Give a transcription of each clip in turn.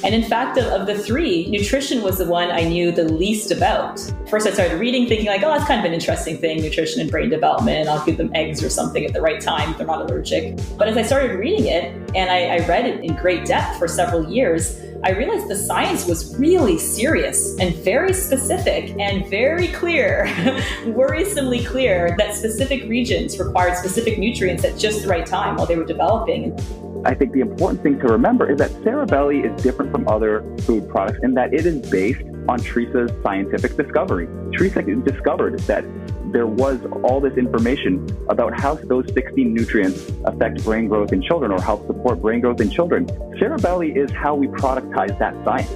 And in fact, of the three, nutrition was the one I knew the least about. First, I started reading, thinking like, oh, that's kind of an interesting thing, nutrition and brain development. I'll give them eggs or something at the right time if they're not allergic. But as I started reading it, and I read it in great depth for several years, I realized the science was really serious and very specific and very clear, worrisomely clear, that specific regions required specific nutrients at just the right time while they were developing. I think the important thing to remember is that Cerebelly is different from other food products in that it is based on Teresa's scientific discovery. Teresa discovered that there was all this information about how those 16 nutrients affect brain growth in children or help support brain growth in children. Cerebelly is how we productize that science.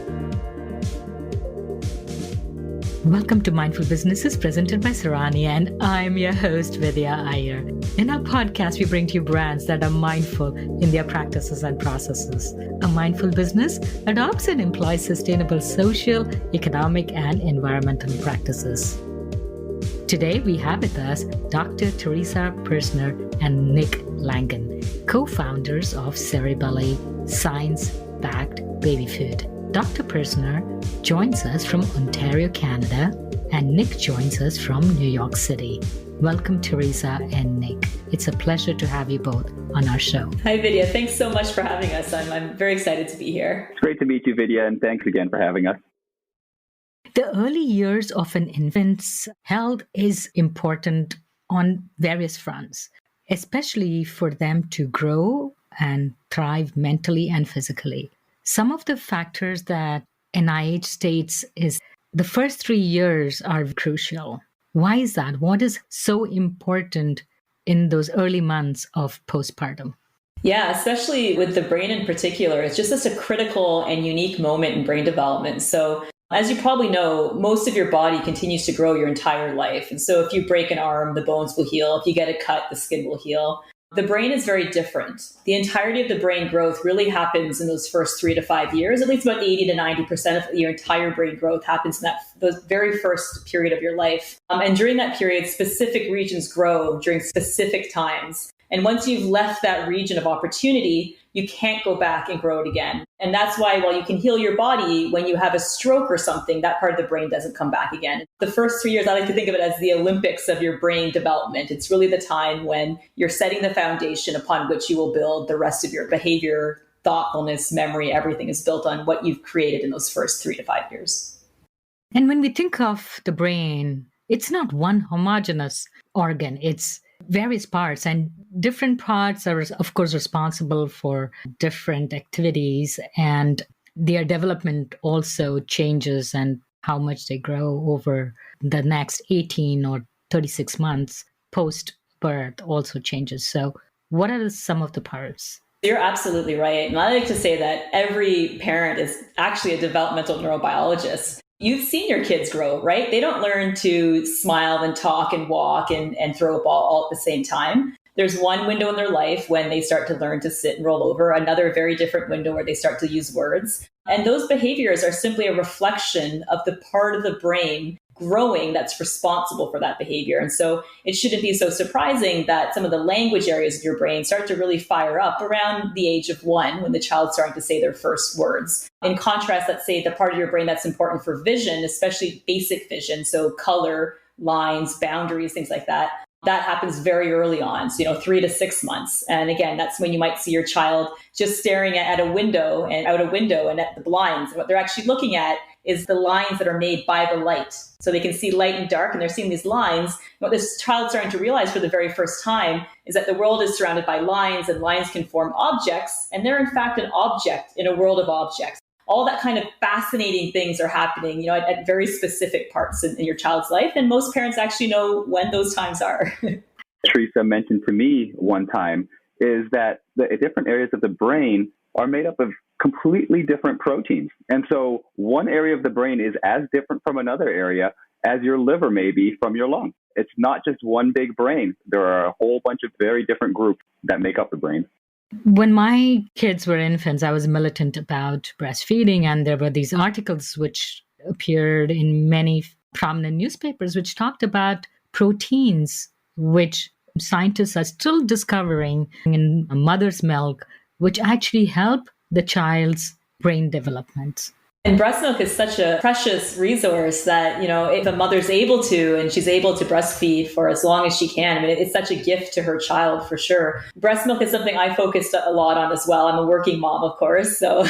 Welcome to Mindful Businesses, presented by Sarani, and I'm your host, Vidya Iyer. In our podcast, we bring to you brands that are mindful in their practices and processes. A mindful business adopts and employs sustainable social, economic, and environmental practices. Today, we have with us Dr. Teresa Pruzner and Nick Langan, co-founders of Cerebelly, science-backed baby food. Dr. Pruzner joins us from Ontario, Canada, and Nick joins us from New York City. Welcome, Teresa and Nick. It's a pleasure to have you both on our show. Hi, Vidya. Thanks so much for having us. I'm very excited to be here. It's great to meet you, Vidya, and thanks again for having us. The early years of an infant's health is important on various fronts, especially for them to grow and thrive mentally and physically. Some of the factors that NIH states is the first 3 years are crucial. Why is that? What is so important in those early months of postpartum? Yeah, especially with the brain in particular, it's just such a critical and unique moment in brain development. So as you probably know, most of your body continues to grow your entire life. And so if you break an arm, the bones will heal. If you get a cut, the skin will heal. The brain is very different. The entirety of the brain growth really happens in those first 3 to 5 years. At least about 80 to 90% of your entire brain growth happens in those very first period of your life. And during that period, specific regions grow during specific times. And once you've left that region of opportunity, you can't go back and grow it again. And that's why while you can heal your body, when you have a stroke or something, that part of the brain doesn't come back again. The first 3 years, I like to think of it as the Olympics of your brain development. It's really the time when you're setting the foundation upon which you will build the rest of your behavior, thoughtfulness, memory, everything is built on what you've created in those first 3 to 5 years. And when we think of the brain, it's not one homogeneous organ. It's various parts, and different parts are, of course, responsible for different activities, and their development also changes, and how much they grow over the next 18 or 36 months post-birth also changes. So what are some of the parts? You're absolutely right. And I like to say that every parent is actually a developmental neurobiologist. You've seen your kids grow, right? They don't learn to smile and talk and walk and throw a ball all at the same time. There's one window in their life when they start to learn to sit and roll over, another very different window where they start to use words. And those behaviors are simply a reflection of the part of the brain growing that's responsible for that behavior. And so it shouldn't be so surprising that some of the language areas of your brain start to really fire up around the age of 1 when the child's starting to say their first words. In contrast, let's say the part of your brain that's important for vision, especially basic vision, so color, lines, boundaries, things like that, that happens very early on, so 3 to 6 months. And again, that's when you might see your child just staring at a window and out a window and at the blinds. And what they're actually looking at is the lines that are made by the light. So they can see light and dark, and they're seeing these lines. And what this child's starting to realize for the very first time is that the world is surrounded by lines, and lines can form objects. And they're in fact an object in a world of objects. All that kind of fascinating things are happening, at very specific parts in your child's life. And most parents actually know when those times are. Teresa mentioned to me one time is that the different areas of the brain are made up of completely different proteins. And so one area of the brain is as different from another area as your liver may be from your lung. It's not just one big brain. There are a whole bunch of very different groups that make up the brain. When my kids were infants, I was militant about breastfeeding, and there were these articles which appeared in many prominent newspapers which talked about proteins which scientists are still discovering in a mother's milk, which actually help the child's brain development. And breast milk is such a precious resource that, if a mother's able to and she's able to breastfeed for as long as she can, I mean, it's such a gift to her child for sure. Breast milk is something I focused a lot on as well. I'm a working mom, of course. So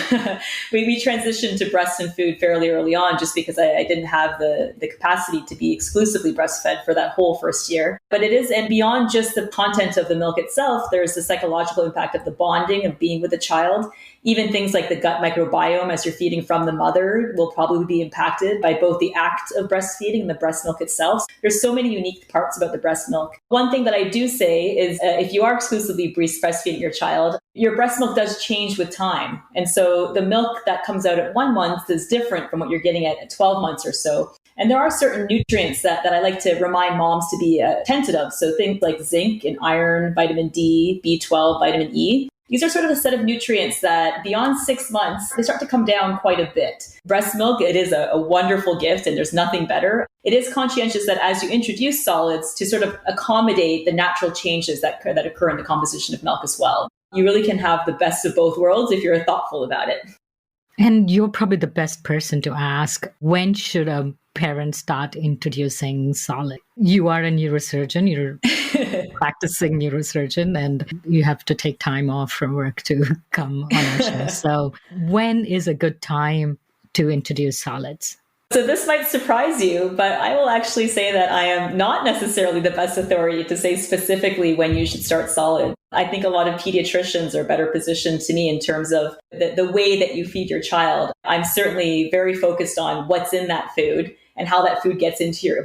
we transitioned to breast and food fairly early on just because I didn't have the capacity to be exclusively breastfed for that whole first year. But it is, and beyond just the content of the milk itself, there's the psychological impact of the bonding of being with a child. Even things like the gut microbiome as you're feeding from the mother will probably be impacted by both the act of breastfeeding and the breast milk itself. There's so many unique parts about the breast milk. One thing that I do say is if you are exclusively breastfeeding your child, your breast milk does change with time. And so the milk that comes out at 1 month is different from what you're getting at 12 months or so. And there are certain nutrients that I like to remind moms to be attentive of. So things like zinc and iron, vitamin D, B12, vitamin E. These are sort of a set of nutrients that beyond 6 months, they start to come down quite a bit. Breast milk, it is a wonderful gift and there's nothing better. It is conscientious that as you introduce solids to sort of accommodate the natural changes that occur in the composition of milk as well. You really can have the best of both worlds if you're thoughtful about it. And you're probably the best person to ask, when should a parent start introducing solid? You are a neurosurgeon, you're practicing neurosurgeon, and you have to take time off from work to come on our show. So when is a good time to introduce solids? So this might surprise you, but I will actually say that I am not necessarily the best authority to say specifically when you should start solid. I think a lot of pediatricians are better positioned to me in terms of the way that you feed your child. I'm certainly very focused on what's in that food and how that food gets into your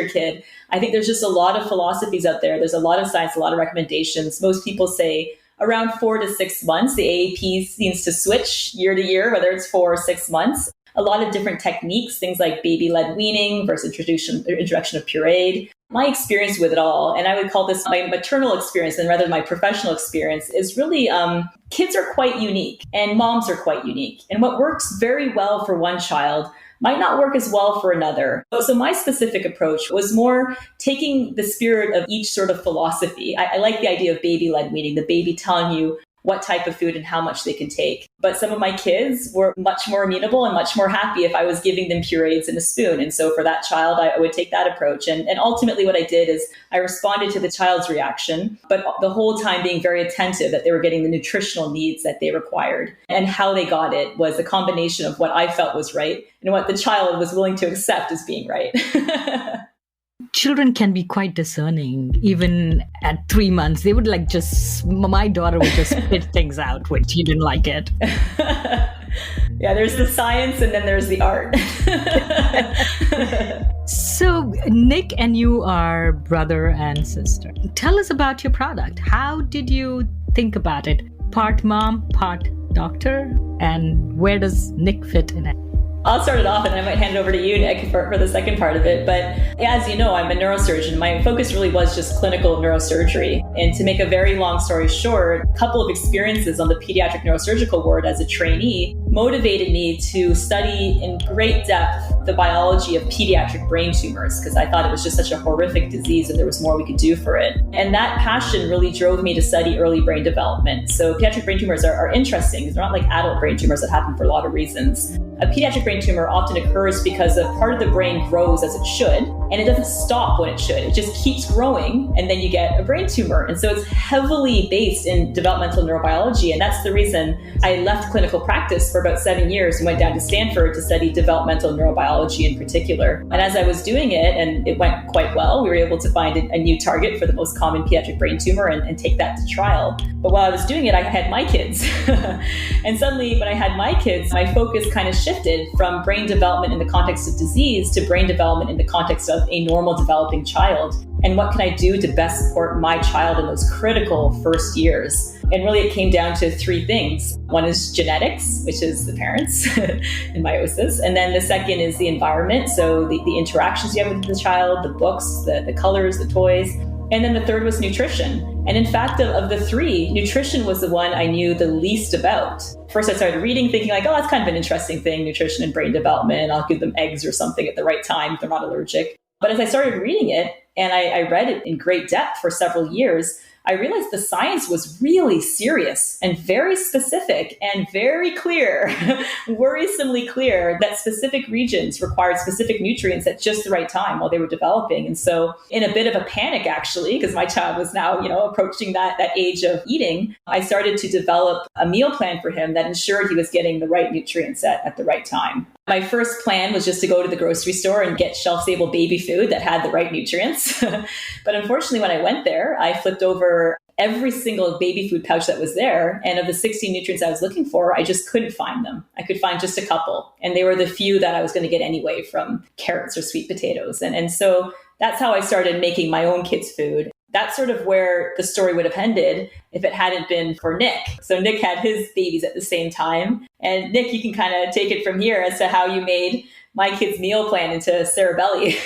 kid. I think there's just a lot of philosophies out there. There's a lot of science, a lot of recommendations. Most people say around 4 to 6 months. The AAP seems to switch year to year, whether it's 4 or 6 months. A lot of different techniques, things like baby-led weaning versus introduction of pureed. My experience with it all, and I would call this my maternal experience and rather my professional experience, is really kids are quite unique and moms are quite unique. And what works very well for one child might not work as well for another. So my specific approach was more taking the spirit of each sort of philosophy. I like the idea of baby-led weaning, the baby telling you what type of food and how much they can take. But some of my kids were much more amenable and much more happy if I was giving them purees in a spoon. And so for that child, I would take that approach. And ultimately what I did is I responded to the child's reaction, but the whole time being very attentive that they were getting the nutritional needs that they required. And how they got it was a combination of what I felt was right and what the child was willing to accept as being right. Children can be quite discerning. Even at 3 months, they would my daughter would just spit things out when she didn't like it. Yeah, there's the science and then there's the art. So Nick and you are brother and sister. Tell us about your product. How did you think about it? Part mom, part doctor? And where does Nick fit in it? I'll start it off and I might hand it over to you, Nick, for the second part of it. But as you know, I'm a neurosurgeon. My focus really was just clinical neurosurgery. And to make a very long story short, a couple of experiences on the pediatric neurosurgical ward as a trainee motivated me to study in great depth the biology of pediatric brain tumors, because I thought it was just such a horrific disease and there was more we could do for it. And that passion really drove me to study early brain development. So pediatric brain tumors are interesting. They're not like adult brain tumors that happen for a lot of reasons. A pediatric brain tumor often occurs because a part of the brain grows as it should, and it doesn't stop when it should. It just keeps growing, and then you get a brain tumor. And so it's heavily based in developmental neurobiology, and that's the reason I left clinical practice for about 7 years and went down to Stanford to study developmental neurobiology in particular. And as I was doing it, and it went quite well, we were able to find a new target for the most common pediatric brain tumor and take that to trial. But while I was doing it, I had my kids. And suddenly, when I had my kids, my focus kind of shifted from brain development in the context of disease to brain development in the context of a normal developing child. And what can I do to best support my child in those critical first years? And really it came down to 3 things. One is genetics, which is the parents in meiosis. And then the second is the environment. So the interactions you have with the child, the books, the colors, the toys. And then the third was nutrition. And in fact, of the 3, nutrition was the one I knew the least about. First, I started reading, thinking like, oh, that's kind of an interesting thing, nutrition and brain development. I'll give them eggs or something at the right time if they're not allergic. But as I started reading it, and I read it in great depth for several years, I realized the science was really serious and very specific and very clear, worrisomely clear, that specific regions required specific nutrients at just the right time while they were developing. And so in a bit of a panic, actually, because my child was now, approaching that age of eating, I started to develop a meal plan for him that ensured he was getting the right nutrients at the right time. My first plan was just to go to the grocery store and get shelf-stable baby food that had the right nutrients. But unfortunately, when I went there, I flipped over every single baby food pouch that was there. And of the 60 nutrients I was looking for, I just couldn't find them. I could find just a couple. And they were the few that I was going to get anyway from carrots or sweet potatoes. And so that's how I started making my own kids' food. That's sort of where the story would have ended if it hadn't been for Nick. So Nick had his babies at the same time. And Nick, you can kind of take it from here as to how you made my kids' meal plan into Cerebelly.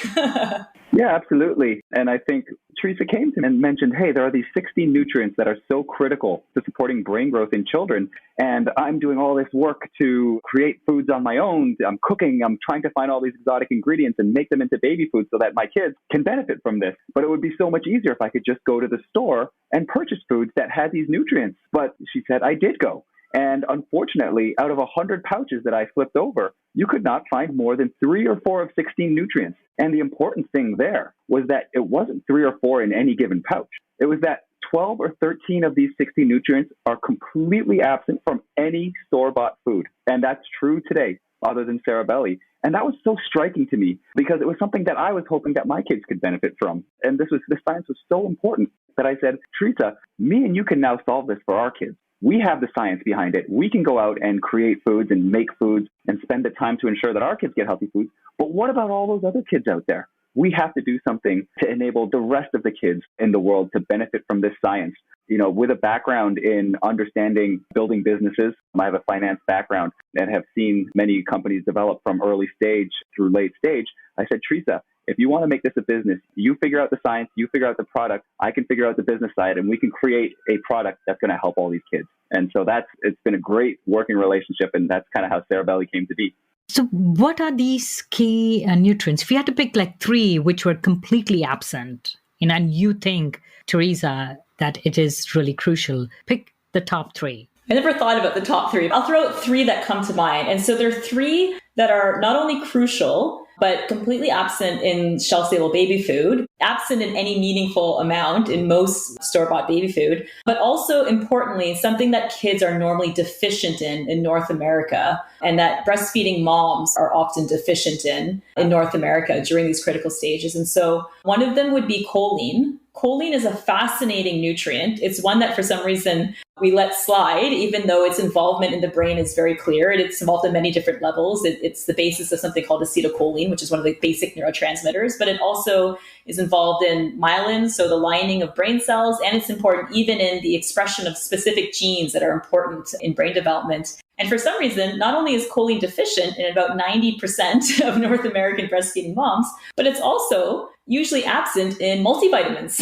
Yeah, absolutely. And I think Teresa came to me and mentioned, hey, there are these 60 nutrients that are so critical to supporting brain growth in children. And I'm doing all this work to create foods on my own. I'm cooking. I'm trying to find all these exotic ingredients and make them into baby food so that my kids can benefit from this. But it would be so much easier if I could just go to the store and purchase foods that had these nutrients. But she said, I did go. And unfortunately, out of 100 pouches that I flipped over, you could not find more than 3 or 4 of 16 nutrients. And the important thing there was that it wasn't 3 or 4 in any given pouch. It was that 12 or 13 of these 60 nutrients are completely absent from any store-bought food. And that's true today, other than Cerebelly. And that was so striking to me because it was something that I was hoping that my kids could benefit from. And the science was so important that I said, Teresa, me and you can now solve this for our kids. We have the science behind it. We can go out and create foods and make foods and spend the time to ensure that our kids get healthy foods. But what about all those other kids out there? We have to do something to enable the rest of the kids in the world to benefit from this science. With a background in understanding building businesses, I have a finance background and have seen many companies develop from early stage through late stage. I said, Teresa, if you want to make this a business, you figure out the science, you figure out the product, I can figure out the business side, and we can create a product that's going to help all these kids. And so it's been a great working relationship, and that's kind of how Cerebelly came to be. So what are these key nutrients? If you had to pick like 3 which were completely absent, and you think, Teresa, that it is really crucial, pick the top 3. I never thought about the top 3. I'll throw out 3 that come to mind. And so there are 3 that are not only crucial, but completely absent in shelf-stable baby food, absent in any meaningful amount in most store-bought baby food, but also importantly, something that kids are normally deficient in North America, and that breastfeeding moms are often deficient in North America during these critical stages. And so one of them would be choline. Choline is a fascinating nutrient. It's one that for some reason we let slide, even though its involvement in the brain is very clear. It's involved in many different levels. It's the basis of something called acetylcholine, which is one of the basic neurotransmitters, but it also is involved in myelin, so the lining of brain cells, and it's important even in the expression of specific genes that are important in brain development. And for some reason, not only is choline deficient in about 90% of North American breastfeeding moms, but it's also usually absent in multivitamins.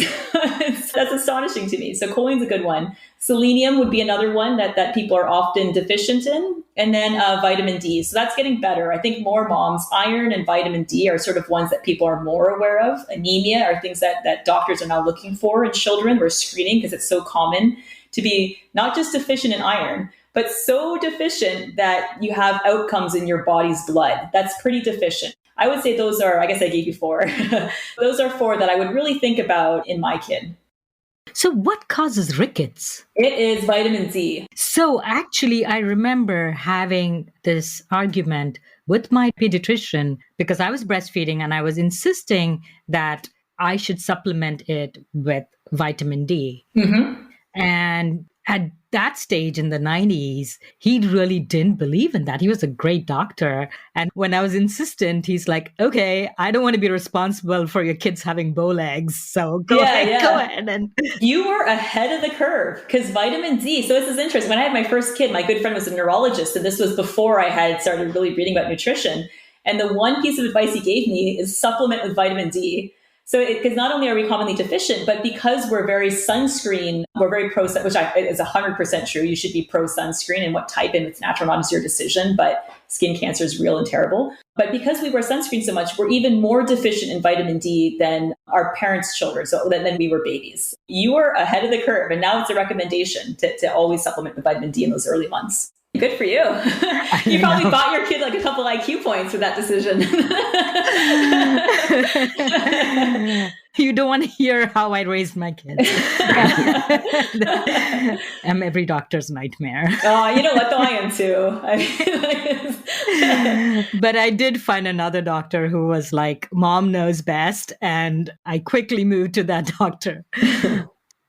That's astonishing to me. So choline's a good one. Selenium would be another one that people are often deficient in. And then vitamin D. So that's getting better. I think more moms, iron and vitamin D are sort of ones that people are more aware of. Anemia are things that doctors are now looking for in children. We're screening because it's so common to be not just deficient in iron, but so deficient that you have outcomes in your body's blood. That's pretty deficient. I would say those are, I guess I gave you 4. Those are 4 that I would really think about in my kid. So what causes rickets? It is vitamin D. So actually, I remember having this argument with my pediatrician because I was breastfeeding and I was insisting that I should supplement it with vitamin D. Mm-hmm. And at that stage in the 90s, he really didn't believe in that. He was a great doctor. And when I was insistent, he's like, okay, I don't want to be responsible for your kids having bow legs. So go ahead. And you were ahead of the curve because vitamin D. So this is interesting. When I had my first kid, my good friend was a neurologist. And this was before I had started really reading about nutrition. And the one piece of advice he gave me is supplement with vitamin D. So because not only are we commonly deficient, but because we're very we're very pro, which is 100% true. You should be pro sunscreen, and what type in it's natural, not is your decision, but skin cancer is real and terrible. But because we wear sunscreen so much, we're even more deficient in vitamin D than our parents' children, so than we were babies. You are ahead of the curve, and now it's a recommendation to always supplement with vitamin D in those early months. Good for you. You probably bought your kid like a couple IQ points with that decision. You don't want to hear how I raised my kids. I'm every doctor's nightmare. Oh, you know what? Though I am too. But I did find another doctor who was like, Mom knows best. And I quickly moved to that doctor.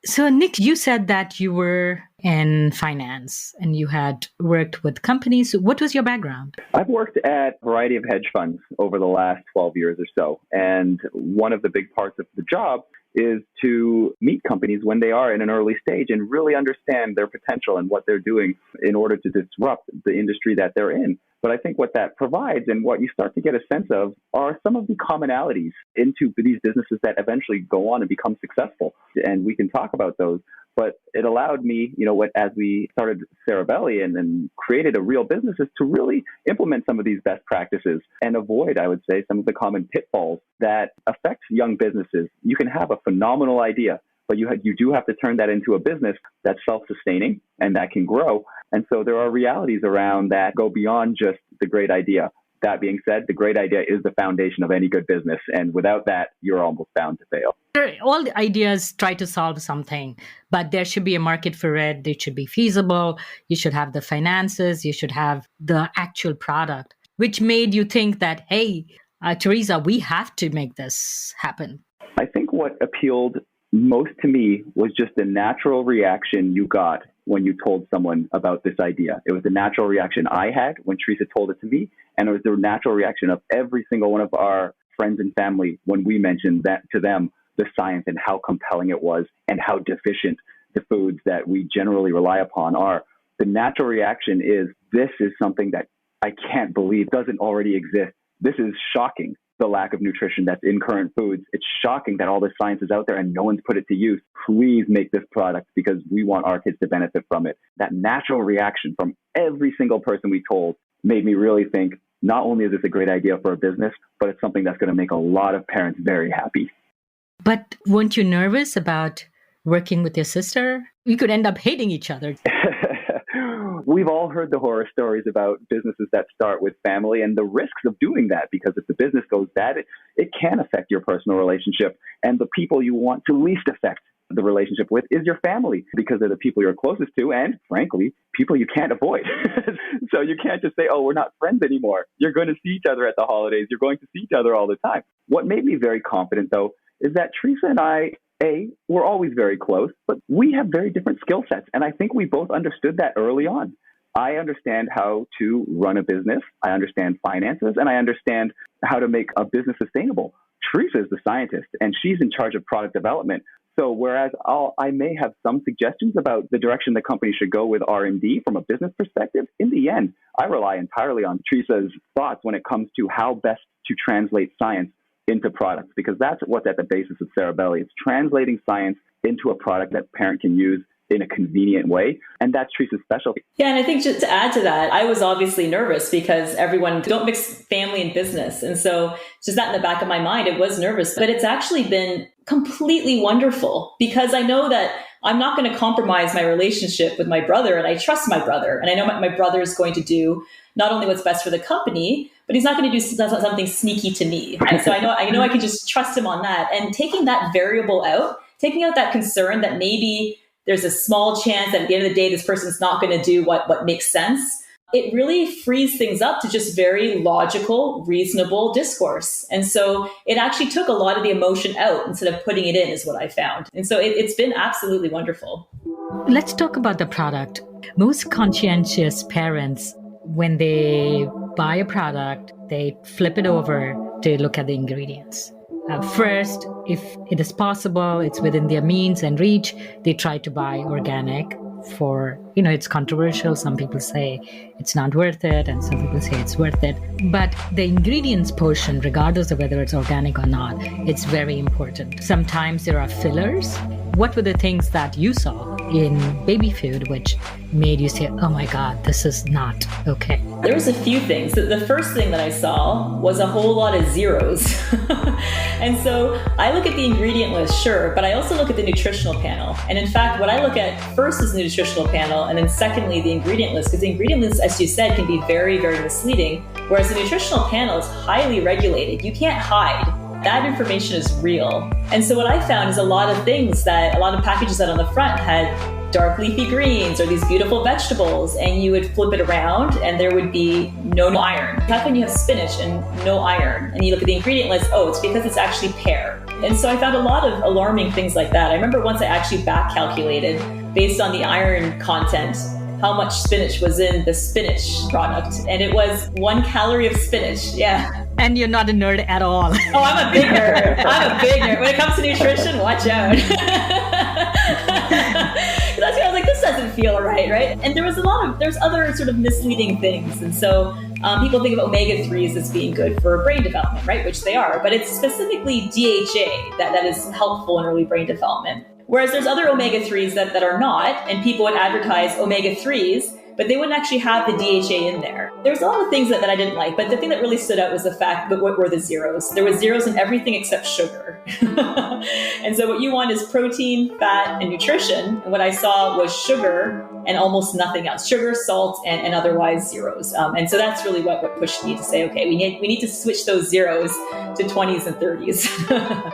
So, Nick, you said that you were in finance and you had worked with companies. What was your background? I've worked at a variety of hedge funds over the last 12 years or so. And one of the big parts of the job is to meet companies when they are in an early stage and really understand their potential and what they're doing in order to disrupt the industry that they're in. But I think what that provides and what you start to get a sense of are some of the commonalities into these businesses that eventually go on and become successful. And we can talk about those. But it allowed me, as we started Cerebelly and created a real business, is to really implement some of these best practices and avoid, I would say, some of the common pitfalls that affect young businesses. You can have a phenomenal idea, but you do have to turn that into a business that's self-sustaining and that can grow. And so there are realities around that go beyond just the great idea. That being said, the great idea is the foundation of any good business. And without that, you're almost bound to fail. All the ideas try to solve something, but there should be a market for it. They should be feasible. You should have the finances. You should have the actual product, which made you think that, hey, Teresa, we have to make this happen. I think what appealed most to me was just the natural reaction you got when you told someone about this idea. It was the natural reaction I had when Teresa told it to me, and it was the natural reaction of every single one of our friends and family when we mentioned that to them, the science and how compelling it was and how deficient the foods that we generally rely upon are. The natural reaction is, this is something that I can't believe doesn't already exist. This is shocking, the lack of nutrition that's in current foods. It's shocking that all this science is out there and no one's put it to use. Please make this product because we want our kids to benefit from it. That natural reaction from every single person we told made me really think, not only is this a great idea for a business, but it's something that's going to make a lot of parents very happy. But weren't you nervous about working with your sister? You could end up hating each other. We've all heard the horror stories about businesses that start with family and the risks of doing that, because if the business goes bad, it can affect your personal relationship. And the people you want to least affect the relationship with is your family, because they're the people you're closest to and, frankly, people you can't avoid. So you can't just say, oh, we're not friends anymore. You're going to see each other at the holidays. You're going to see each other all the time. What made me very confident, though, is that Teresa and I, we're always very close, but we have very different skill sets. And I think we both understood that early on. I understand how to run a business. I understand finances, and I understand how to make a business sustainable. Teresa is the scientist, and she's in charge of product development. So whereas I may have some suggestions about the direction the company should go with R&D from a business perspective, in the end, I rely entirely on Teresa's thoughts when it comes to how best to translate science into products, because that's what's at the basis of Cerebelly. It's translating science into a product that a parent can use in a convenient way. And that's Teresa's specialty. Yeah, and I think just to add to that, I was obviously nervous because everyone don't mix family and business. And so just that in the back of my mind, it was nervous, but it's actually been completely wonderful because I know that I'm not going to compromise my relationship with my brother, and I trust my brother. And I know my brother is going to do not only what's best for the company, but he's not going to do something sneaky to me. And so I know I can just trust him on that. And taking that variable out, taking out that concern that maybe there's a small chance that at the end of the day, this person's not going to do what makes sense. It really frees things up to just very logical, reasonable discourse. And so it actually took a lot of the emotion out instead of putting it in, is what I found. And so it's been absolutely wonderful. Let's talk about the product. Most conscientious parents, when they buy a product, they flip it over to look at the ingredients. First, if it is possible, it's within their means and reach, they try to buy organic. for, it's controversial. Some people say it's not worth it, and some people say it's worth it. But the ingredients portion, regardless of whether it's organic or not, it's very important. Sometimes there are fillers. What were the things that you saw in baby food which made you say, oh my God, this is not okay? There was a few things. The first thing that I saw was a whole lot of zeros. And so I look at the ingredient list, sure, but I also look at the nutritional panel. And in fact, what I look at first is the nutritional panel, and then secondly, the ingredient list, because the ingredient list, as you said, can be very, very misleading, whereas the nutritional panel is highly regulated. You can't hide. That information is real. And so what I found is a lot of packages that on the front had dark leafy greens or these beautiful vegetables, and you would flip it around and there would be no iron. How can you have spinach and no iron? And you look at the ingredient list, oh, it's because it's actually pear. And so I found a lot of alarming things like that. I remember once I actually back calculated based on the iron content how much spinach was in the spinach product. And it was 1 calorie of spinach. Yeah. And you're not a nerd at all. Oh, I'm a big nerd. When it comes to nutrition, watch out. That's why I was like, this doesn't feel right? And there's other sort of misleading things. And so people think of omega-3s as being good for brain development, right? Which they are, but it's specifically DHA that is helpful in early brain development. Whereas there's other omega-3s that are not, and people would advertise omega-3s, but they wouldn't actually have the DHA in there. There's a lot of things that I didn't like, but the thing that really stood out was the fact that what were the zeros? There were zeros in everything except sugar. And so what you want is protein, fat, and nutrition. And what I saw was sugar and almost nothing else. Sugar, salt, and otherwise zeros. And so that's really what pushed me to say, okay, we need to switch those zeros to 20s and 30s.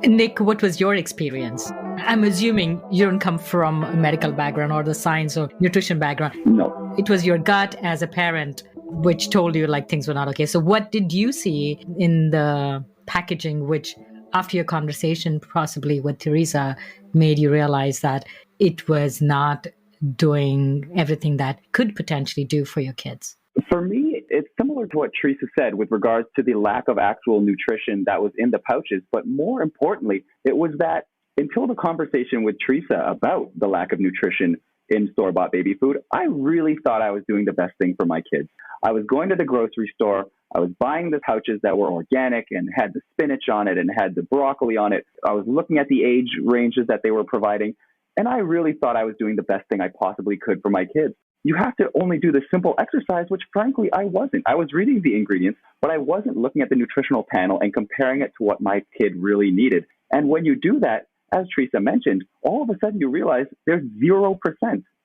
Nick, what was your experience? I'm assuming you don't come from a medical background or the science or nutrition background. No. It was your gut as a parent which told you like things were not okay. So what did you see in the packaging which, after your conversation possibly with Teresa, made you realize that it was not doing everything that could potentially do for your kids? For me, it's similar to what Teresa said with regards to the lack of actual nutrition that was in the pouches. But more importantly, it was that until the conversation with Teresa about the lack of nutrition in store-bought baby food, I really thought I was doing the best thing for my kids. I was going to the grocery store. I was buying the pouches that were organic and had the spinach on it and had the broccoli on it. I was looking at the age ranges that they were providing. And I really thought I was doing the best thing I possibly could for my kids. You have to only do the simple exercise, which frankly, I wasn't. I was reading the ingredients, but I wasn't looking at the nutritional panel and comparing it to what my kid really needed. And when you do that, as Teresa mentioned, all of a sudden you realize there's 0%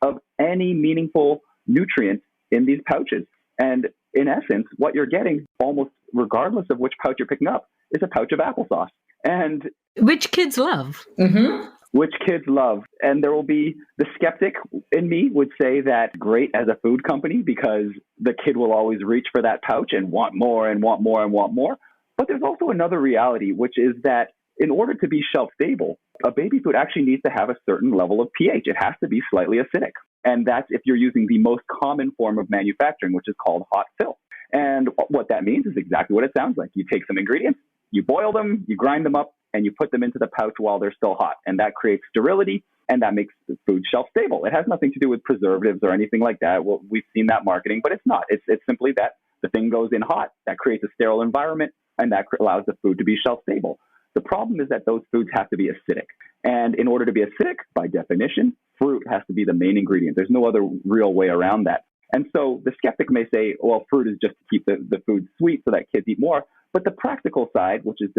of any meaningful nutrient in these pouches. And in essence, what you're getting, almost regardless of which pouch you're picking up, is a pouch of applesauce. And which kids love. Mm-hmm. Which kids love. And there will be the skeptic in me would say that great as a food company because the kid will always reach for that pouch and want more and want more and want more. But there's also another reality, which is that in order to be shelf stable, a baby food actually needs to have a certain level of pH. It has to be slightly acidic. And that's if you're using the most common form of manufacturing, which is called hot fill. And what that means is exactly what it sounds like. You take some ingredients, you boil them, you grind them up, and you put them into the pouch while they're still hot. And that creates sterility, and that makes the food shelf stable. It has nothing to do with preservatives or anything like that. Well, we've seen that marketing, but it's not. It's simply that the thing goes in hot. That creates a sterile environment, and that allows the food to be shelf stable. The problem is that those foods have to be acidic. And in order to be acidic, by definition, fruit has to be the main ingredient. There's no other real way around that. And so the skeptic may say, well, fruit is just to keep the food sweet so that kids eat more. But the practical side, which is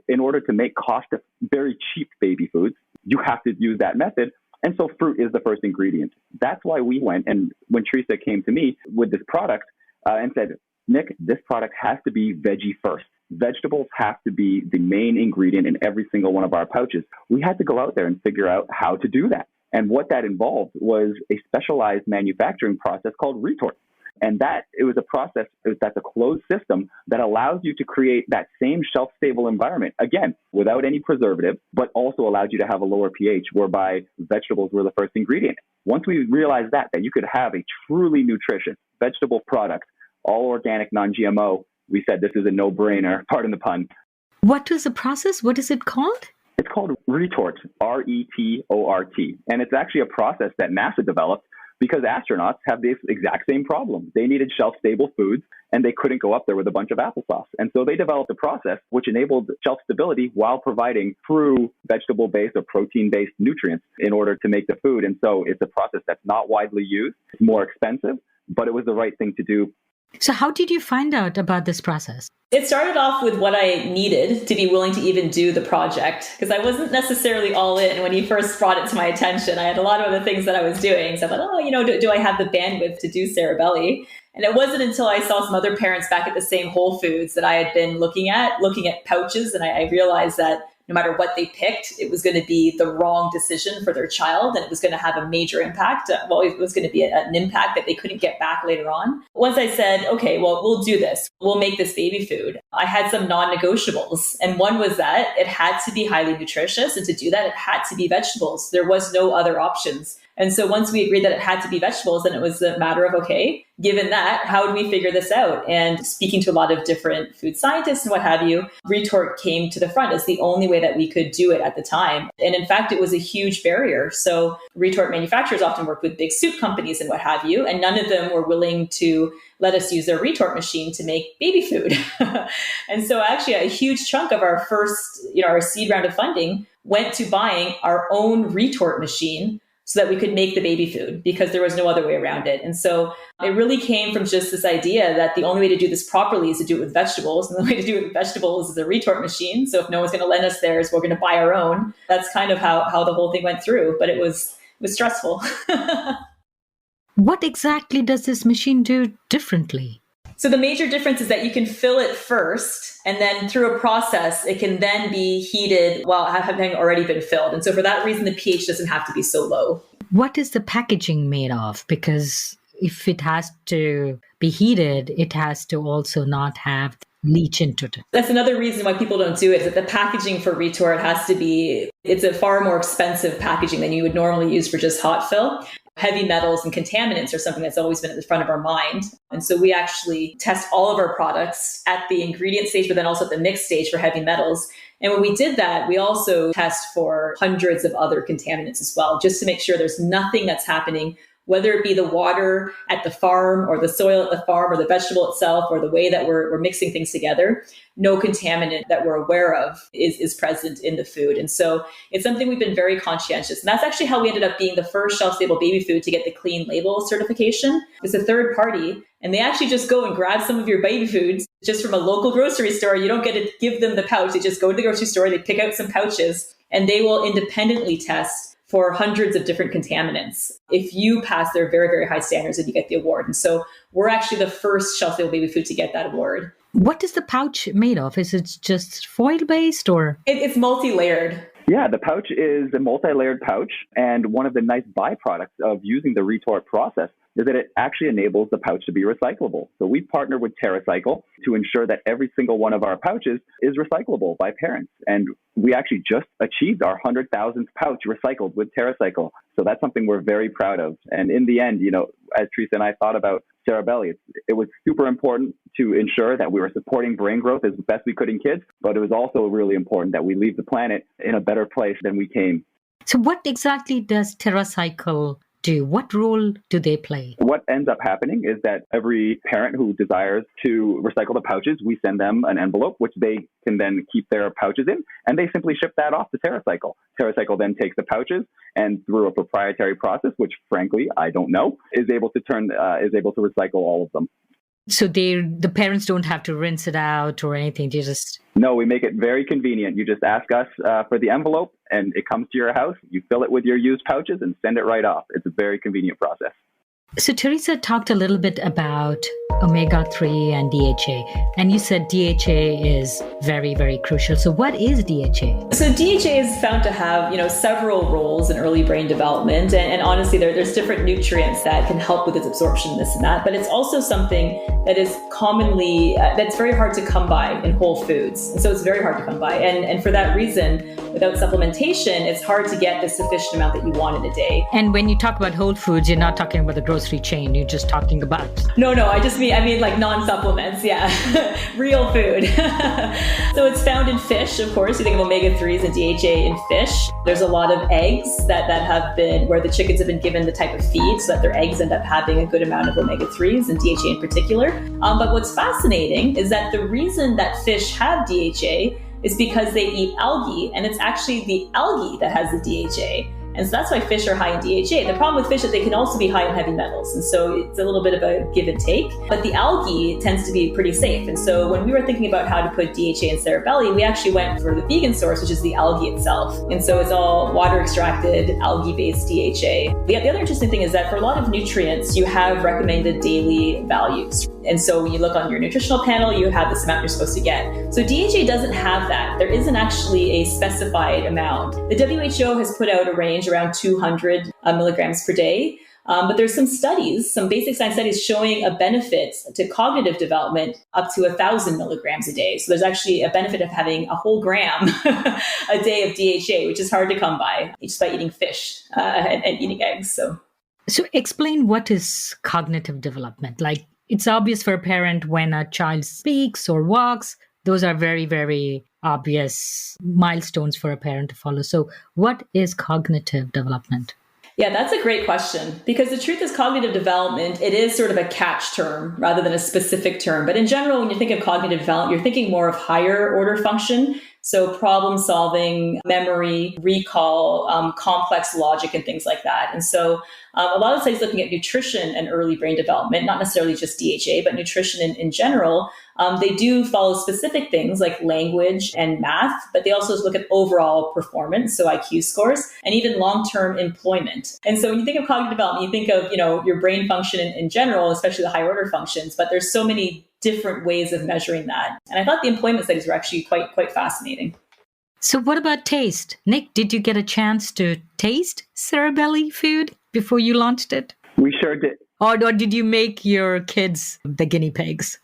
in order to make very cheap baby foods, you have to use that method. And so fruit is the first ingredient. That's why we went, and when Teresa came to me with this product and said, Nick, this product has to be veggie first. Vegetables have to be the main ingredient in every single one of our pouches. We had to go out there and figure out how to do that. And what that involved was a specialized manufacturing process called retort. And it was a process that's a closed system that allows you to create that same shelf-stable environment, again, without any preservative, but also allows you to have a lower pH, whereby vegetables were the first ingredient. Once we realized that you could have a truly nutritious vegetable product, all organic, non-GMO, we said this is a no-brainer, pardon the pun. What was the process? What is it called? It's called retort, R-E-T-O-R-T. And it's actually a process that NASA developed because astronauts have this exact same problem. They needed shelf-stable foods, and they couldn't go up there with a bunch of applesauce. And so they developed a process which enabled shelf stability while providing true vegetable-based or protein-based nutrients in order to make the food. And so it's a process that's not widely used. It's more expensive, but it was the right thing to do. So how did you find out about this process? It started off with what I needed to be willing to even do the project, because I wasn't necessarily all in when he first brought it to my attention. I had a lot of other things that I was doing. So I thought, do I have the bandwidth to do Cerebelly? And it wasn't until I saw some other parents back at the same Whole Foods that I had been looking at pouches. And I realized that no matter what they picked, it was going to be the wrong decision for their child, and it was going to have a major impact. Well, it was going to be an impact that they couldn't get back later on. Once I said, okay, well, we'll do this. We'll make this baby food. I had some non-negotiables. And one was that it had to be highly nutritious. And to do that, it had to be vegetables. There was no other options. And so once we agreed that it had to be vegetables, then it was a matter of, okay, given that, how do we figure this out? And speaking to a lot of different food scientists and what have you, retort came to the front as the only way that we could do it at the time. And in fact, it was a huge barrier. So retort manufacturers often work with big soup companies and what have you, and none of them were willing to let us use their retort machine to make baby food. And so actually a huge chunk of our first, our seed round of funding went to buying our own retort machine so that we could make the baby food, because there was no other way around it. And so it really came from just this idea that the only way to do this properly is to do it with vegetables. And the way to do it with vegetables is a retort machine. So if no one's going to lend us theirs, we're going to buy our own. That's kind of how the whole thing went through. But it was stressful. What exactly does this machine do differently? So the major difference is that you can fill it first, and then through a process, it can then be heated while having already been filled. And so for that reason, the pH doesn't have to be so low. What is the packaging made of? Because if it has to be heated, it has to also not have leach into it. That's another reason why people don't do it, is that the packaging for retort it's a far more expensive packaging than you would normally use for just hot fill. Heavy metals and contaminants are something that's always been at the front of our mind. And so we actually test all of our products at the ingredient stage, but then also at the mix stage for heavy metals. And when we did that, we also test for hundreds of other contaminants as well, just to make sure there's nothing that's happening, whether it be the water at the farm or the soil at the farm or the vegetable itself or the way that we're mixing things together. No contaminant that we're aware of is present in the food. And so it's something we've been very conscientious. And that's actually how we ended up being the first shelf-stable baby food to get the clean label certification. It's a third party, and they actually just go and grab some of your baby foods just from a local grocery store. You don't get to give them the pouch. They just go to the grocery store, they pick out some pouches, and they will independently test for hundreds of different contaminants. If you pass their very, very high standards, then you get the award. And so we're actually the first shelf-stable baby food to get that award. What is the pouch made of? Is it just foil-based or? It's multi-layered. Yeah, the pouch is a multi-layered pouch. And one of the nice byproducts of using the retort process is that it actually enables the pouch to be recyclable. So we partnered with TerraCycle to ensure that every single one of our pouches is recyclable by parents. And we actually just achieved our 100,000th pouch recycled with TerraCycle. So that's something we're very proud of. And in the end, as Teresa and I thought about Cerebelly, it was super important to ensure that we were supporting brain growth as best we could in kids, but it was also really important that we leave the planet in a better place than we came. So what exactly does TerraCycle do? What role do they play? What ends up happening is that every parent who desires to recycle the pouches, we send them an envelope, which they can then keep their pouches in, and they simply ship that off to TerraCycle. TerraCycle then takes the pouches and through a proprietary process, which frankly, I don't know, is able to recycle all of them. So the parents don't have to rinse it out or anything. They just... No, we make it very convenient. You just ask us for the envelope and it comes to your house. You fill it with your used pouches and send it right off. It's a very convenient process. So Teresa talked a little bit about omega-3 and DHA, and you said DHA is very, very crucial. So what is DHA? So DHA is found to have, several roles in early brain development. And honestly, there's different nutrients that can help with its absorption, this and that. But it's also something that is commonly, that's very hard to come by in whole foods. And so it's very hard to come by. And for that reason, without supplementation, it's hard to get the sufficient amount that you want in a day. And when you talk about whole foods, you're not talking about the grocery chain. You're just talking about... No, I mean like non-supplements. Yeah. Real food. So it's found in fish, of course. You think of omega-3s and DHA in fish. There's a lot of eggs that have been, where the chickens have been given the type of feed so that their eggs end up having a good amount of omega-3s and DHA in particular. But what's fascinating is that the reason that fish have DHA is because they eat algae, and it's actually the algae that has the DHA. And so that's why fish are high in DHA. The problem with fish is that they can also be high in heavy metals. And so it's a little bit of a give and take. But the algae tends to be pretty safe. And so when we were thinking about how to put DHA in Cerebelly, we actually went for the vegan source, which is the algae itself. And so it's all water extracted, algae-based DHA. The other interesting thing is that for a lot of nutrients, you have recommended daily values. And so when you look on your nutritional panel, you have this amount you're supposed to get. So DHA doesn't have that. There isn't actually a specified amount. The WHO has put out a range around 200 milligrams per day. But there's some studies, some basic science studies showing a benefit to cognitive development up to 1,000 milligrams a day. So there's actually a benefit of having a whole gram a day of DHA, which is hard to come by just by eating fish and eating eggs. So explain, what is cognitive development? Like, it's obvious for a parent when a child speaks or walks. Those are very, very obvious milestones for a parent to follow. So what is cognitive development? Yeah, that's a great question, because the truth is cognitive development, it is sort of a catch term rather than a specific term. But in general, when you think of cognitive development, you're thinking more of higher order function. So problem solving, memory, recall, complex logic, and things like that. And so a lot of studies looking at nutrition and early brain development, not necessarily just DHA, but nutrition in general, they do follow specific things like language and math, but they also look at overall performance, so IQ scores, and even long-term employment. And so when you think of cognitive development, you think of, your brain function in general, especially the higher order functions, but there's so many different ways of measuring that. And I thought the employment studies were actually quite fascinating. So what about taste? Nick, did you get a chance to taste Cerebelly food before you launched it? We sure did. Or did you make your kids the guinea pigs?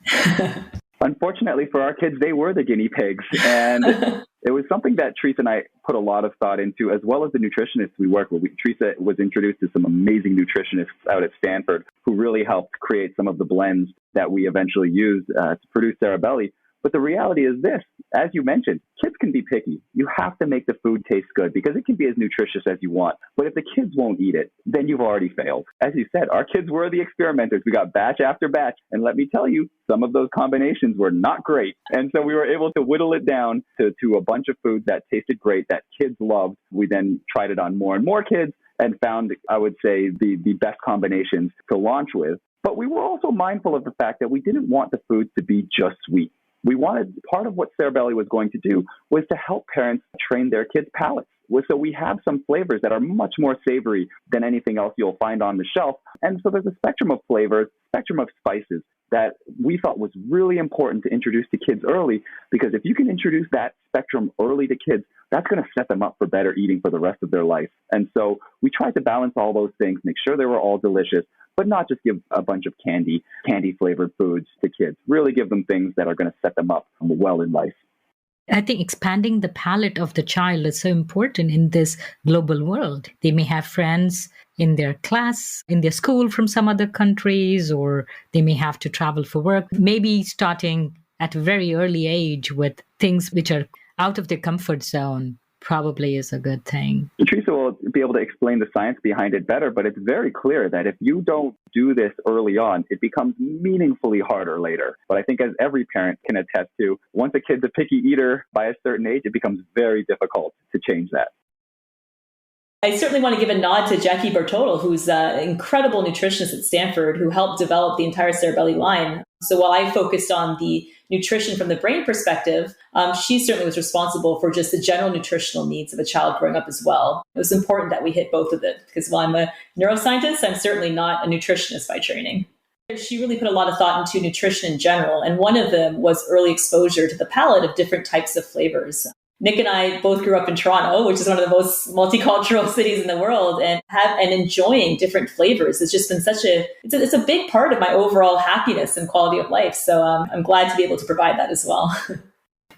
Unfortunately for our kids, they were the guinea pigs. And it was something that Teresa and I put a lot of thought into, as well as the nutritionists we work with. Teresa was introduced to some amazing nutritionists out at Stanford who really helped create some of the blends that we eventually used to produce Cerebelly. But the reality is this, as you mentioned, kids can be picky. You have to make the food taste good because it can be as nutritious as you want. But if the kids won't eat it, then you've already failed. As you said, our kids were the experimenters. We got batch after batch. And let me tell you, some of those combinations were not great. And so we were able to whittle it down to a bunch of foods that tasted great, that kids loved. We then tried it on more and more kids and found, I would say, the best combinations to launch with. But we were also mindful of the fact that we didn't want the food to be just sweet. We wanted, part of what Cerebelly was going to do was to help parents train their kids' palates. So we have some flavors that are much more savory than anything else you'll find on the shelf. And so there's a spectrum of flavors, spectrum of spices that we thought was really important to introduce to kids early, because if you can introduce that spectrum early to kids, that's going to set them up for better eating for the rest of their life. And so we tried to balance all those things, make sure they were all delicious, but not just give a bunch of candy-flavored foods to kids. Really give them things that are going to set them up well in life. I think expanding the palate of the child is so important in this global world. They may have friends in their class, in their school from some other countries, or they may have to travel for work. Maybe starting at a very early age with things which are out of their comfort zone probably is a good thing. Teresa will be able to explain the science behind it better, but it's very clear that if you don't do this early on, it becomes meaningfully harder later. But I think, as every parent can attest to, once a kid's a picky eater by a certain age, it becomes very difficult to change that. I certainly want to give a nod to Jackie Bartolo, who's an incredible nutritionist at Stanford who helped develop the entire Cerebelly line. So while I focused on the nutrition from the brain perspective, she certainly was responsible for just the general nutritional needs of a child growing up as well. It was important that we hit both of it, because while I'm a neuroscientist, I'm certainly not a nutritionist by training. She really put a lot of thought into nutrition in general, and one of them was early exposure to the palate of different types of flavors. Nick and I both grew up in Toronto, which is one of the most multicultural cities in the world, and enjoying different flavors. It's just been it's a big part of my overall happiness and quality of life. So I'm glad to be able to provide that as well.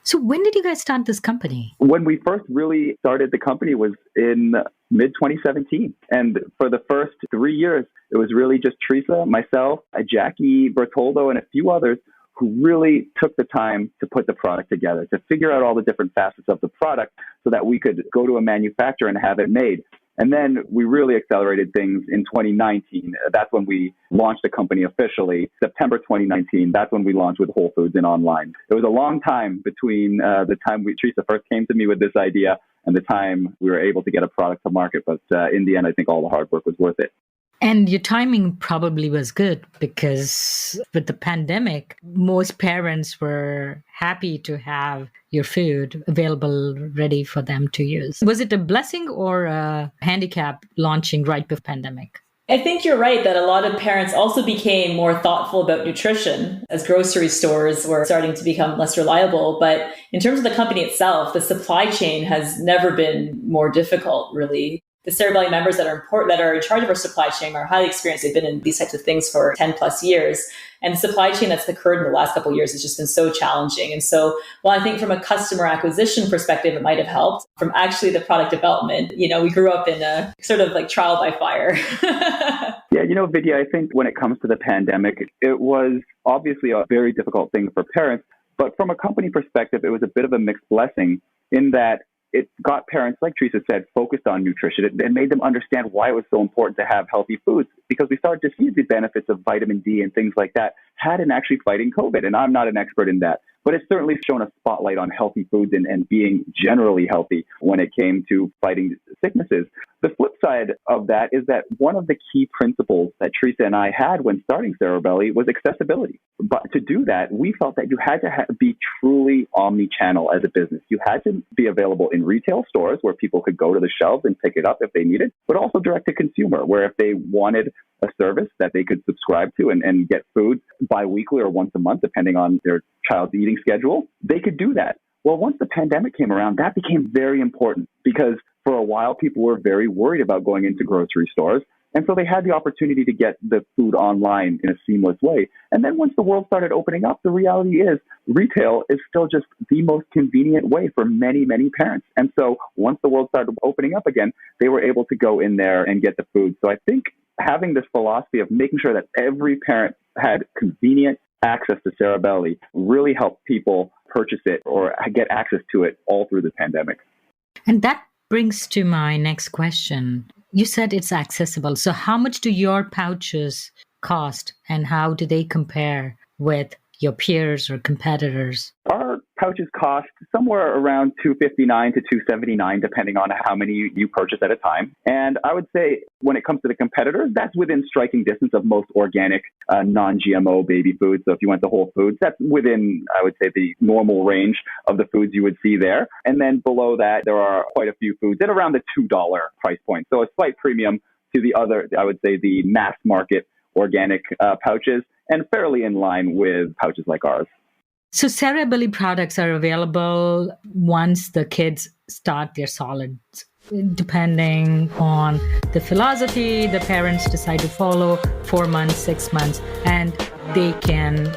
So when did you guys start this company? When we first really started the company was in mid-2017. And for the first 3 years, it was really just Teresa, myself, Jackie Bertoldo, and a few others who really took the time to put the product together, to figure out all the different facets of the product so that we could go to a manufacturer and have it made. And then we really accelerated things in 2019. That's when we launched the company officially. September 2019, that's when we launched with Whole Foods and online. It was a long time between the time Teresa first came to me with this idea and the time we were able to get a product to market. But in the end, I think all the hard work was worth it. And your timing probably was good because with the pandemic, most parents were happy to have your food available, ready for them to use. Was it a blessing or a handicap launching right before pandemic? I think you're right that a lot of parents also became more thoughtful about nutrition as grocery stores were starting to become less reliable. But in terms of the company itself, the supply chain has never been more difficult, really. The Cerebelly members that are in charge of our supply chain are highly experienced. They've been in these types of things for 10 plus years. And the supply chain that's occurred in the last couple of years has just been so challenging. And so while I think from a customer acquisition perspective, it might have helped, from actually the product development, we grew up in a sort of like trial by fire. Yeah, Vidya, I think when it comes to the pandemic, it was obviously a very difficult thing for parents. But from a company perspective, it was a bit of a mixed blessing in that it got parents, like Teresa said, focused on nutrition. It made them understand why it was so important to have healthy foods, because we started to see the benefits of vitamin D and things like that had in actually fighting COVID. And I'm not an expert in that, but it's certainly shown a spotlight on healthy foods and being generally healthy when it came to fighting sicknesses. The flip side of that is that one of the key principles that Teresa and I had when starting Cerebelly was accessibility. But to do that, we felt that you had to be truly omni-channel as a business. You had to be available in retail stores where people could go to the shelves and pick it up if they needed, but also direct to consumer, where if they wanted a service that they could subscribe to and get food bi-weekly or once a month, depending on their child's eating schedule, they could do that. Well, once the pandemic came around, that became very important because for a while, people were very worried about going into grocery stores. And so they had the opportunity to get the food online in a seamless way. And then once the world started opening up, the reality is retail is still just the most convenient way for many, many parents. And so once the world started opening up again, they were able to go in there and get the food. So I think having this philosophy of making sure that every parent had convenient access to Cerebelly really helped people purchase it or get access to it all through the pandemic. And that brings to my next question. You said it's accessible. So how much do your pouches cost and how do they compare with your peers or competitors? Our pouches cost somewhere around $259 to $279, depending on how many you purchase at a time. And I would say when it comes to the competitors, that's within striking distance of most organic, non-GMO baby foods. So if you went to Whole Foods, that's within, I would say, the normal range of the foods you would see there. And then below that, there are quite a few foods at around the $2 price point. So a slight premium to the other, I would say, the mass market organic pouches, and fairly in line with pouches like ours. So Cerebelly products are available once the kids start their solids, depending on the philosophy the parents decide to follow, 4 months, 6 months, and they can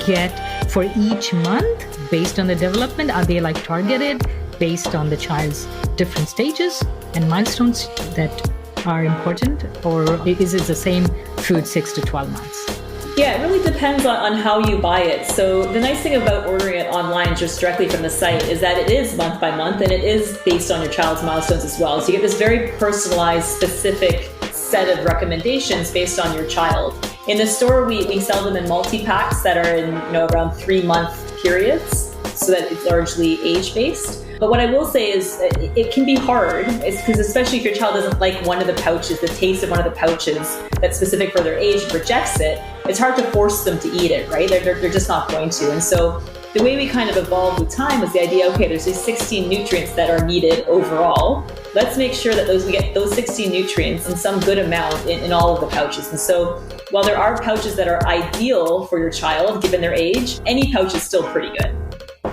get for each month based on the development. Are they like targeted based on the child's different stages and milestones that are important, or is it the same food 6 to 12 months? Yeah, it really depends on how you buy it. So the nice thing about ordering it online just directly from the site is that it is month by month and it is based on your child's milestones as well. So you get this very personalized, specific set of recommendations based on your child. In the store, we sell them in multi-packs that are in around 3-month periods, so that it's largely age-based. But what I will say is it can be hard, because especially if your child doesn't like one of the pouches, the taste of one of the pouches that's specific for their age, and rejects it, it's hard to force them to eat it, right? They're just not going to. And so the way we kind of evolved with time was the idea, okay, there's these 16 nutrients that are needed overall. Let's make sure that we get those 16 nutrients in some good amount in all of the pouches. And so while there are pouches that are ideal for your child, given their age, any pouch is still pretty good.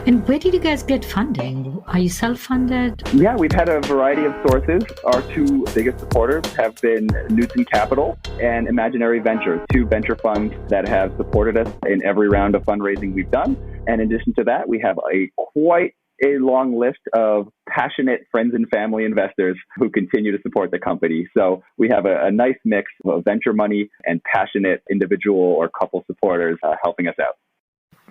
And where did you guys get funding? Are you self-funded? Yeah, we've had a variety of sources. Our two biggest supporters have been Newton Capital and Imaginary Ventures, two venture funds that have supported us in every round of fundraising we've done. And in addition to that, we have quite a long list of passionate friends and family investors who continue to support the company. So we have a nice mix of venture money and passionate individual or couple supporters helping us out.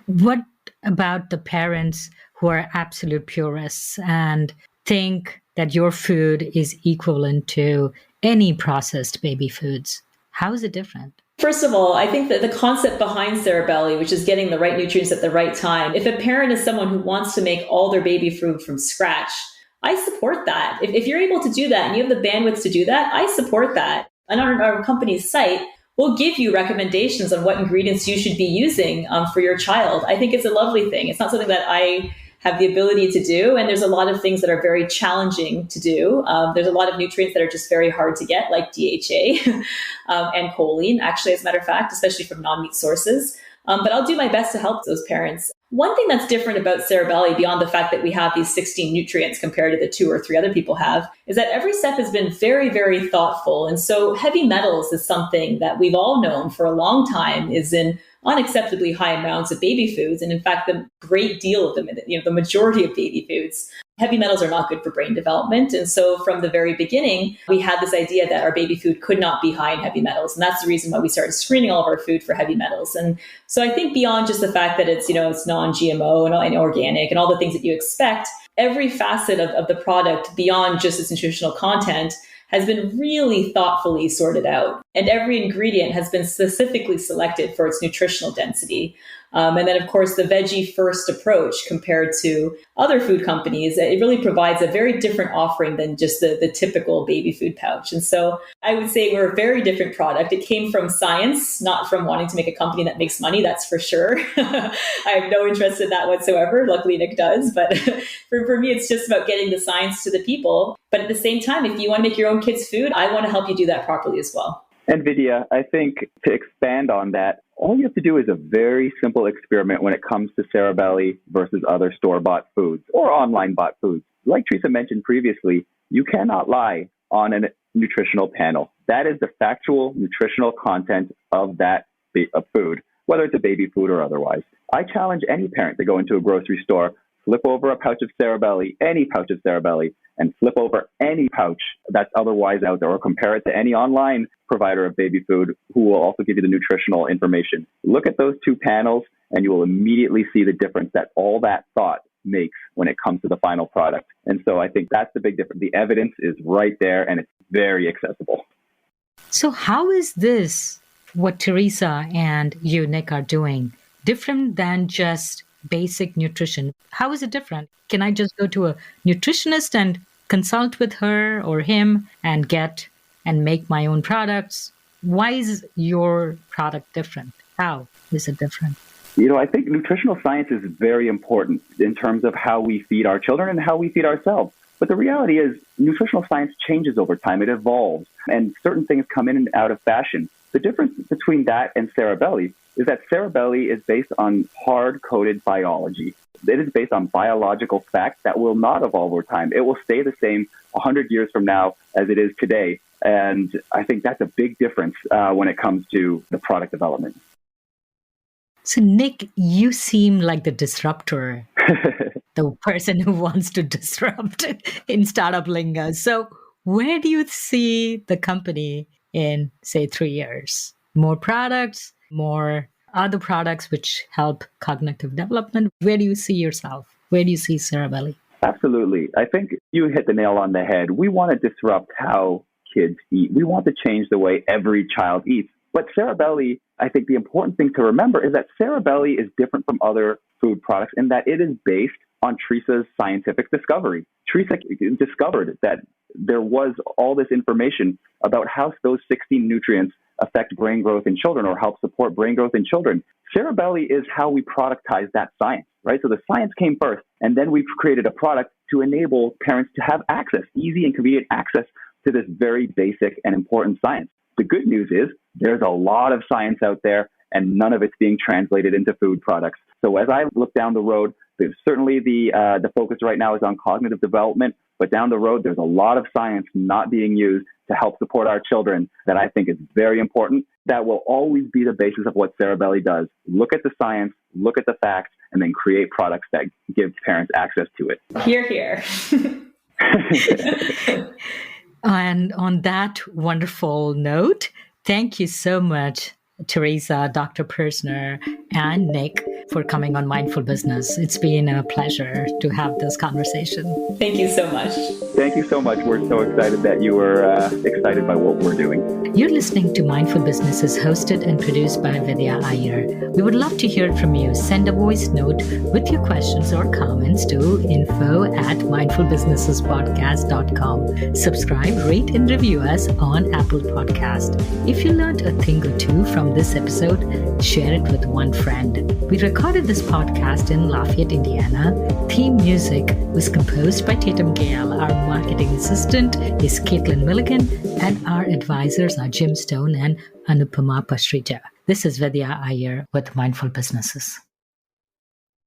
What about the parents who are absolute purists and think that your food is equivalent to any processed baby foods? How is it different? First of all, I think that the concept behind Cerebelly, which is getting the right nutrients at the right time, if a parent is someone who wants to make all their baby food from scratch, I support that. If you're able to do that and you have the bandwidth to do that, I support that. And on our company's site, we'll give you recommendations on what ingredients you should be using for your child. I think it's a lovely thing. It's not something that I have the ability to do. And there's a lot of things that are very challenging to do. There's a lot of nutrients that are just very hard to get, like DHA and choline, actually, as a matter of fact, especially from non-meat sources. But I'll do my best to help those parents. One thing that's different about Cerebelly, beyond the fact that we have these 16 nutrients compared to the 2 or 3 other people have, is that every step has been very, very thoughtful. And so heavy metals is something that we've all known for a long time is in unacceptably high amounts of baby foods. And in fact, the great deal of them, the majority of baby foods, heavy metals are not good for brain development. And so from the very beginning, we had this idea that our baby food could not be high in heavy metals. And that's the reason why we started screening all of our food for heavy metals. And so I think beyond just the fact that it's non-GMO and organic and all the things that you expect, every facet of the product beyond just its nutritional content has been really thoughtfully sorted out. And every ingredient has been specifically selected for its nutritional density. And then, of course, the veggie first approach compared to other food companies, it really provides a very different offering than just the typical baby food pouch. And so I would say we're a very different product. It came from science, not from wanting to make a company that makes money, that's for sure. I have no interest in that whatsoever. Luckily, Nick does. But for me, it's just about getting the science to the people. But at the same time, if you want to make your own kids' food, I want to help you do that properly as well. And Vidya, I think to expand on that, all you have to do is a very simple experiment when it comes to Cerebelly versus other store-bought foods or online-bought foods. Like Teresa mentioned previously, you cannot lie on a nutritional panel. That is the factual nutritional content of that food, whether it's a baby food or otherwise. I challenge any parent to go into a grocery store, flip over a pouch of Cerebelly, any pouch of Cerebelly, and flip over any pouch that's otherwise out there, or compare it to any online provider of baby food who will also give you the nutritional information. Look at those two panels and you will immediately see the difference that all that thought makes when it comes to the final product. And so I think that's the big difference. The evidence is right there and it's very accessible. So how is this, what Teresa and you, Nick, are doing, different than just basic nutrition? How is it different? Can I just go to a nutritionist and consult with her or him and make my own products? Why is your product different? How is it different? I think nutritional science is very important in terms of how we feed our children and how we feed ourselves. But the reality is nutritional science changes over time. It evolves and certain things come in and out of fashion. The difference between that and Cerebelly is that Cerebelly is based on hard-coded biology. It is based on biological facts that will not evolve over time. It will stay the same 100 years from now as it is today. And I think that's a big difference when it comes to the product development. So, Nick, you seem like the disruptor, the person who wants to disrupt in startup lingo. So where do you see the company in, say, 3 years? More products, more other products which help cognitive development? Where do you see yourself? Where do you see Cerebelly? Absolutely. I think you hit the nail on the head. We want to disrupt how kids eat. We want to change the way every child eats. But Cerebelly, I think the important thing to remember is that Cerebelly is different from other food products in that it is based on Teresa's scientific discovery. Teresa discovered that there was all this information about how those 16 nutrients affect brain growth in children or help support brain growth in children. Cerebelly is how we productize that science, right? So the science came first, and then we've created a product to enable parents to have access, easy and convenient access to this very basic and important science. The good news is there's a lot of science out there, and none of it's being translated into food products. So as I look down the road, there's certainly the focus right now is on cognitive development, but down the road, there's a lot of science not being used to help support our children that I think is very important. That will always be the basis of what Cerebelly does. Look at the science, look at the facts, and then create products that give parents access to it. Hear, hear. And on that wonderful note, thank you so much, Teresa, Dr. Pruzner, and Nick, for coming on Mindful Business. It's been a pleasure to have this conversation. Thank you so much. Thank you so much. We're so excited that you were excited by what we're doing. You're listening to Mindful Businesses, hosted and produced by Vidya Iyer. We would love to hear from you. Send a voice note with your questions or comments to info@mindfulbusinessespodcast.com. Subscribe, rate, and review us on Apple Podcast. If you learned a thing or two from this episode, share it with one friend. We recorded this podcast in Lafayette, Indiana. Theme music was composed by Tatum Gale. Our marketing assistant is Caitlin Milligan, and our advisors are Jim Stone and Anupama Pastrija. This is Vidya Iyer with Mindful Businesses.